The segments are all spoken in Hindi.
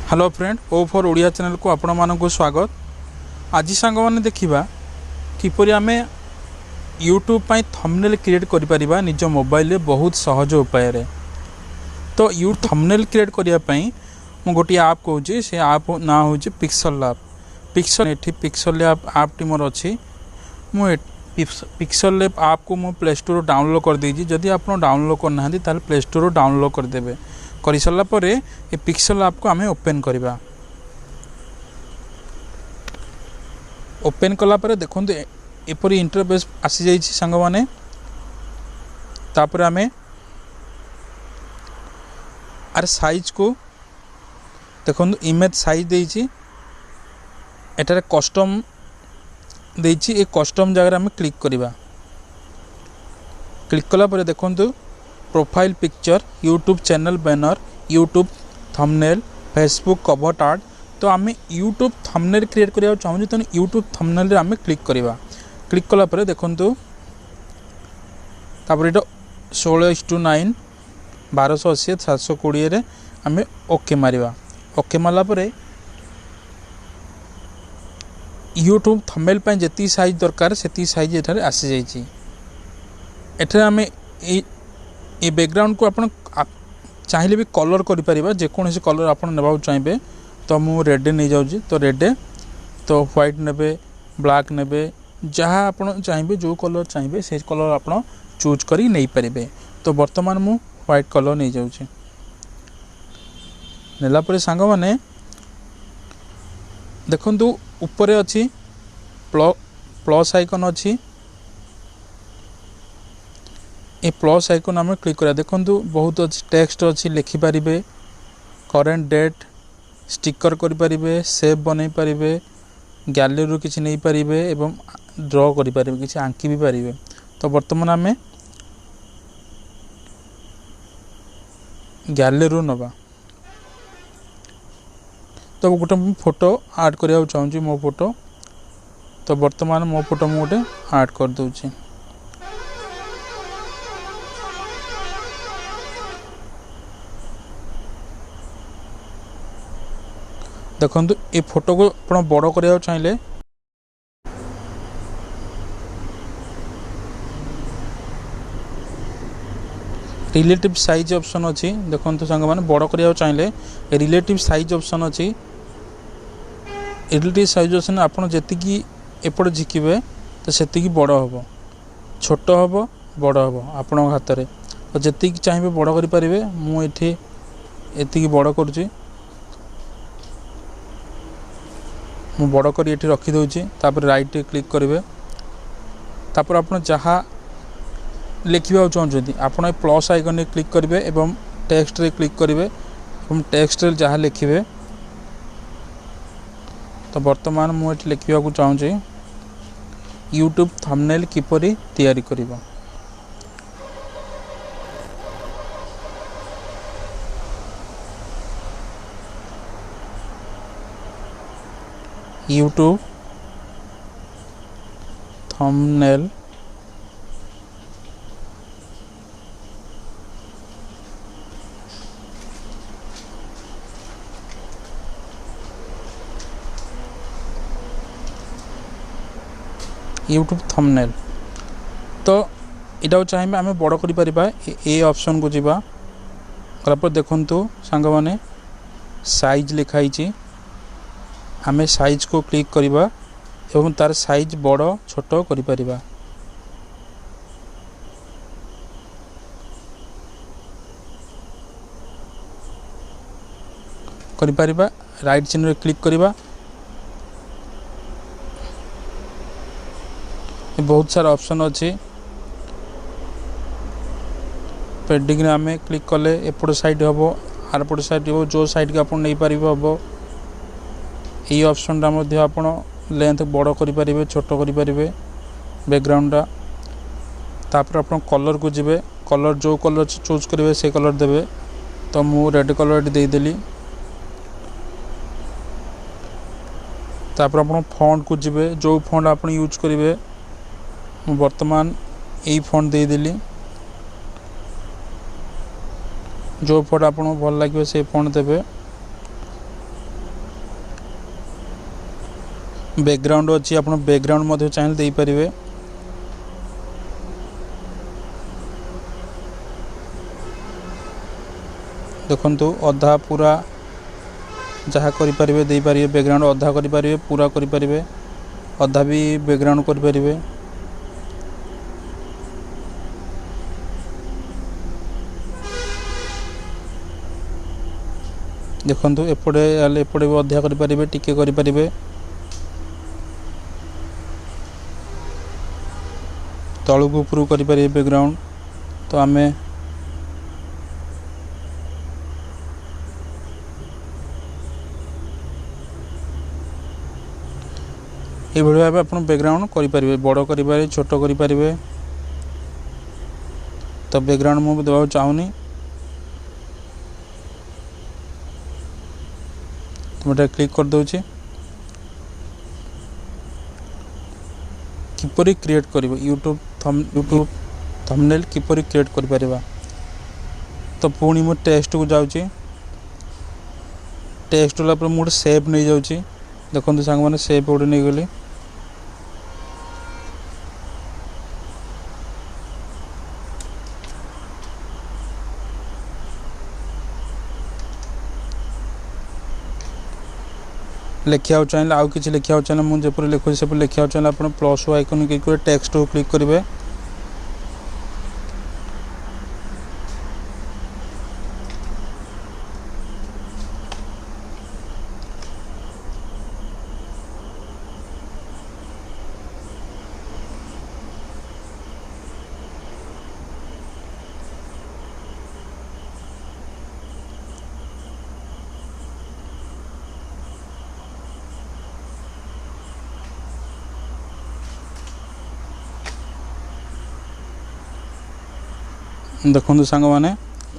हेलो फ्रेंड ओ फॉर ओडिया चैनल को आपण मानक स्वागत। आज सांग मैंने देखा किपरि आमे यूट्यूब पाई थंबनेल क्रिएट करि परिबा निज मोबाइल रे बहुत सहज उपाय रे। तो यू थंबनेल क्रिएट करिया पई मु गोटी ऐप कहूँ से ऐप ना हूँ Pixel Lab. Pixel Lab app टी मोर अच्छी मु पिक्सल लैब ऐप को मु प्ले स्टोर डाउनलोड कर देजी। जदि आप डाउनलोड करना ताल प्ले स्टोर डाउनलोड करदेवे। कर सारा पर ये पिक्सल ऐप को आम ओपन करवा। ओपन कलापर देखो एपरी इंटरफेस आसी जाइए सांग माने। तापर आम आर साइज को देखो इमेज साइज देइछि एटारे कस्टम देइछि। ए कस्टम जगह आम क्लिक करवा। क्लिक कलापर देखो profile picture, YouTube channel banner, YouTube thumbnail, Facebook cover art. तो आम यूट्यूब थंबनेल क्रिएट करिया चाहूँ तो यूट्यूब थंबनेल आम क्लिक करवा। क्लिक कलापर देखो तापर ये 16:9 1280 720 आम ओके मारिबा। ओके मारला परे यूट्यूब थंबनेल पे जेती साइज दरकार सेती साइज एठारे आसी जाइछि। एठारे आम ये बैकग्राउंड को आपण चाहिए भी कलर करें जेकोसी कलर आप ने चाहिए। तो मु रेड नहीं जाऊँगी तो रेड, तो व्हाइट ने ब्लैक ने जहाँ आप चाहिए जो कलर चाहिए से कलर आप चूज कर नहीं पारे। तो बर्तमान मु व्हाइट कलर नहीं जाऊँगी। नेला परे सांग माने देखंतु ऊपर अच्छी प्लस आइकन अच्छी। ये प्लस आइकन आम क्लिक करा। देखो बहुत अच्छी टेक्स्ट अच्छी लिखिपारे, करेन्ट डेट स्टिकर करें, सेव बन पारे, गैलरी किसी नहीं पारे एवं ड्र करें, किसी आंकी भी पारे। तो बर्तमान आम गैलरी नवा। तो गोटे फोटो ऐड करने चाहूँगी मो फोटो। तो बर्तमान मो फोटो मुझे ऐड कर दूची। देखो ये फोटो को आप बड़ करने चाहिए रिलेटिव साइज ऑप्शन अच्छी। देखो सांग मैंने बड़ करने चाहिए रिलेटिव साइज ऑप्शन अच्छी। रिलेटिव साइज ऑप्शन आप जी एपट झिकिबे तो सेतिकी बड़ हम, छोट हम, बड़ हम आपण हाथ में। तो जी चाहिए बड़ करें मुझे ये बड़ करुँची। मु बड़ कर ये रखीदे। तापर राइट क्लिक करेंगे। तापर आप जहाँ लिखा चाहते आप प्लस आइकन क्लिक करेंगे एवं टेक्स्ट रे क्लिक करेंगे एवं टेक्स्ट रे जहाँ लिखे। तो बर्तमान मुझे लिखा चाहूँगी यूट्यूब थंबनेल किपरि तैयारी करिबा। YouTube thumbnail YouTube thumbnail. तो यहाँ चाहिए आम बड़ कर ए ऑप्शन को जीवा। पर देखु सांग माने साइज लिखाई आमे साइज को क्लिक करवा एवं तार साइज बड़ छोट करिपरिबा। राइट चिन्ह क्लिक करवा। बहुत सारा ऑप्शन अच्छी। पेडिंग आम क्लिक कले एपट साइड हम, आरपट साइड हम, जो साइड के आप नहीं पारे हम। ये ऑप्शन आप लेंथ बड़ करें, छोट करें बैकग्राउंडा। तापर आप कलर को जीवे, कलर जो कलर चूज करेंगे से कलर देवे। तो मु रेड कलर देदेली। तापर आप फॉन्ट को जीवे, जो फॉन्ट आप यूज करेंगे वर्तमान यही फॉन्ट देदेली। जो फॉन्ट आपको भल लगे से फॉन्ट देवे। बैकग्राउंड अच्छी आप बैकग्राउंड चाहिए दे पारे। देखु अधा पूरा जहाँ करें दे पारे बैकग्राउंड अधा करें पूरा करें अधा भी बैकग्राउंड करें। देखु एपटे एपटे भी अधा करें टिके करें तलू को ऊपर करें बैकग्राउंड। तो आम ये भाव आप बैकग्राउंड करें बड़ करें छोट करें। तो बैकग्राउंड मुझे देवा चाहूनी तो मैं क्लिक कर दूची। किपरि क्रिएट कर यूट्यूब थंबनेल किपरि क्रिएट कर पारिबा। तो पुणी मु टेक्स्ट को जाऊँगी टेक्स्ट वाला मुझे सेव नहीं जाऊँगी। देखो सांग मैंने सेव गोटे नहीं गली लिखा चाहिए आउ कि लिखा चाहिए मुझे लिखुची से लिखा चाहिए आप प्लस आइकन क्लिक टेक्स्ट को क्लिक करेंगे। देखो सांग मैंने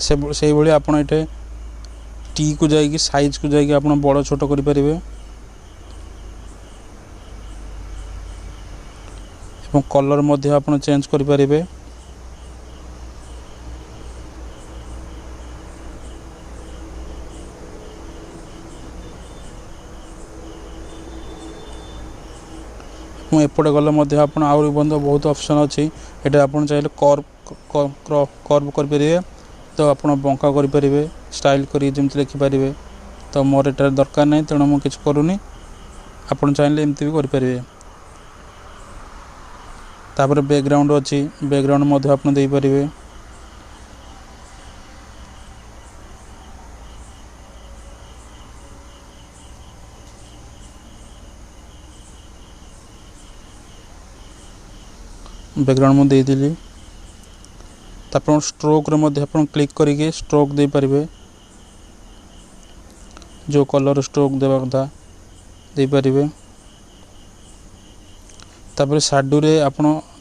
से भाई आप टी को जाइए साइज को जाइए आप बड़ छोट करें कलर आप चेंज करें। एपटे गले आप बहुत ऑप्शन अच्छी ये आप चाहिए कर्व करें। तो आप बंका करें स्टाइल करी जमी लिखिपारे। तो मोर एटार दरकार नहीं तेणु मुझे किसी करूनी आप चाहिए एमती भी करें। तापर बैकग्राउंड अच्छी बैकग्राउंड आप दे पारे। बैकग्राउंड मुझे देदेली। तापर स्ट्रोक आप क्लिक करेंगे स्ट्रोक दे पारे जो कलर स्ट्रोक देवा कथा दे पारे। तापर शैडो रे आप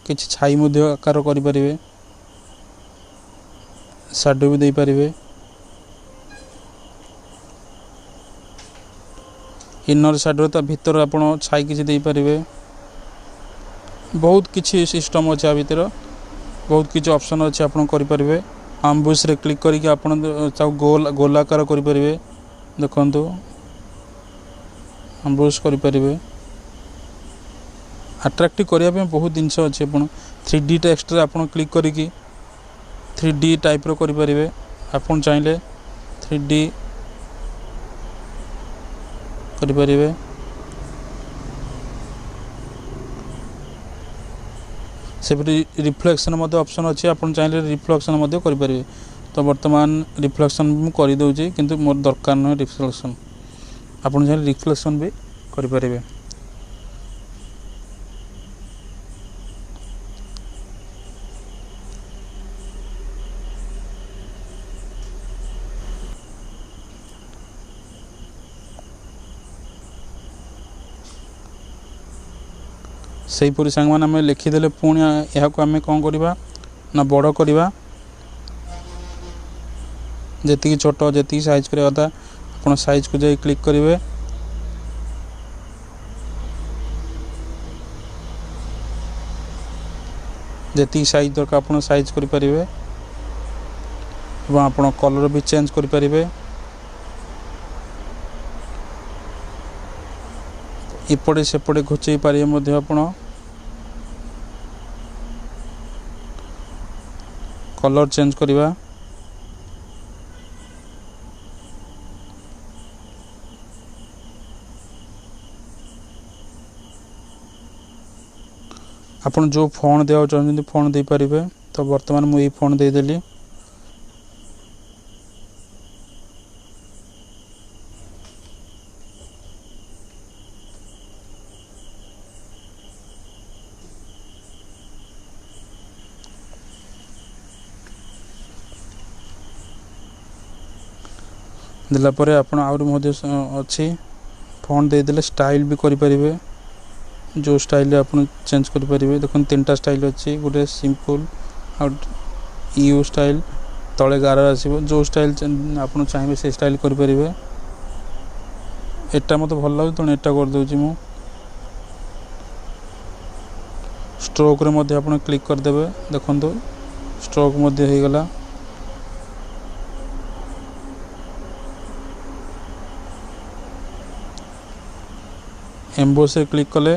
किसी छाई आकार करें शैडो भी दे पारे। इनर शैडो ता भीतर आप छाई किसी दे पारे। बहुत किसी सिस्टम अच्छे आ भीतर बहुत किसी ऑप्शन अच्छे आप करें। आम्बुश रे क्लिक करके आप गोलाकार करें। देखु आम्बुश करें अट्राक्टिव करने बहुत जिनस अच्छे। आप 3D टेक्स्ट आप क्लिक करके 3D टाइप रो करें। आप चाहिए 3D करें। से रिफ्लेक्शन ऑप्शन अच्छे आप चाहिए रिफ्लेक्शन करें। तो बर्तमान रिफ्लेक्शन मुझे करदे किंतु मोर दरकार नुहे रिफ्लेक्शन आप चाहिए रिफ्लेक्शन भी करें। से ही सांग मैंने लिखिदे पुणी यहाँ को आम कौन करवा ना बड़ करवा जी छोट जी साइज करवा कथा आप साइज को जाए क्लिक करेंगे। जी साइज दरकार आप साइज करें आप कलर भी चेंज करें। एपटे सेपटे घुचई पारे मध्य आपण कलर चेंज करवा आपण जो फोन देवा चाहते फोन दे पारे। तो वर्तमान मुझे फोन देदेली देला परे आपण आउर मध्य अच्छी फोन देदेले स्टाइल भी करि परिबे। जो स्टाइल आपण चेंज करि परिबे देखन तीनटा स्टाइल अच्छी गोटे सिंपल और यू स्टाइल तले गार आसीबो। जो स्टाइल आपण चाहिए से स्टाइल करि परिबे। एटा मते भल लागो तो एटा कर दोची मु स्ट्रोक रे मध्य आपण क्लिक कर देबे। देखन तो स्ट्रोक मध्य हे गला। एम्बोस क्लिक कले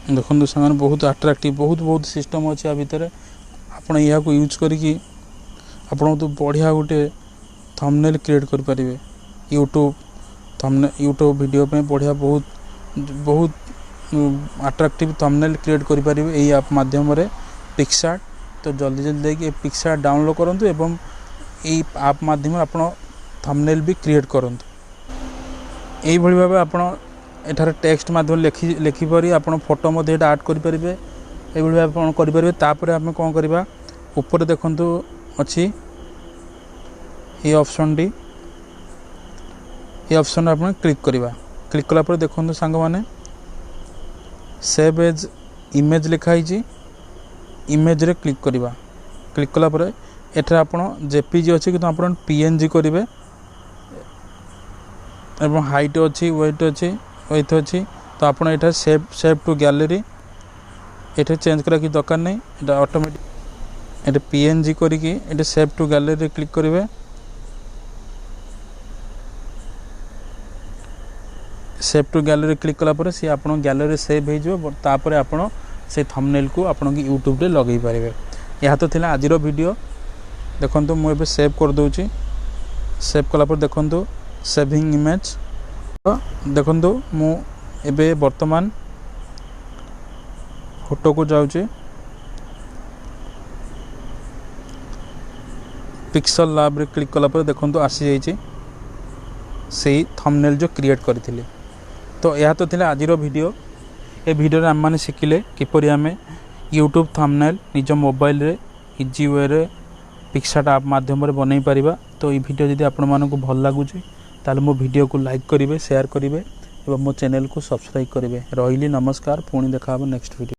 देखो सामान बहुत अट्रैक्टिव बहुत सिस्टम अच्छे भितर आपण या को यूज करी आपण तो बढ़िया गोटे थंबनेल क्रिएट कर पारिबे। यूट्यूब वीडियो पे बढ़िया बहुत अट्रैक्टिव थंबनेल क्रिएट कर पारिबे एई ऐप माध्यम रे पिक्सार्ट। तो जल्दी जल्दी पिक्सार्ट डाउनलोड करंतु एवं एई ऐप माध्यम आपण थंबनेल भी क्रिएट करंतु। एई भली भाबे आपण एठार टेक्स्ट माध्यम लिखि परि आपण फोटो मध्ये एटा ऐड करि परिबे। एई भली भाबे आपण करि परिबे। तापर हम कोन करबा ऊपर देखंतु अछि A option D A option आपण क्लिक करबा। क्लिक कला पर देखंतु संग माने सेव एज इमेज लिखा हिची इमेज रे क्लिक करबा। क्लिक कला पर एठा आपण जेपीजी अछि कि आपण पीएनजी करिवे एवं हाइट अच्छी वेट अच्छी तो आपड़ ये सेव टू गैलरी ये चेंज करा कि दरकार नहीं ये ऑटोमेटिक ये पीएनजी करिकी ये सेव टू गैलरी क्लिक करेंगे। सेव टू गैलरी क्लिक कला पर सी आप गैलरी सेव हो तापर आपण से थंबनेल को आपण यूट्यूब रे लगे पारे। यह तो थिला आजिर वीडियो देखंतु मुझे सेव कर दूची। सेव कला पर देखंतु सेविंग इमेज देखंतु मु एबे वर्तमान फोटो को जाउची पिक्सल लैब रे क्लिक कला पर देखंतु आसी जाइची सेही थंबनेल जो क्रिएट करथिले। तो यह तो थिला आजिर वीडियो। ए वीडियो रे हम माने शिखिले किपरि हमें यूट्यूब थंबनेल निज मोबाइल रे इजी वे रे पिक्सार्ट ऐप माध्यम रे बनै परिबा। तो ये वीडियो यदि आपण मानको भल लागुची ताले मो वीडियो को लाइक करेंगे शेयर करेंगे और मो चैनल को सब्सक्राइब करेंगे। रही नमस्कार पुणी देखा नेक्स्ट वीडियो।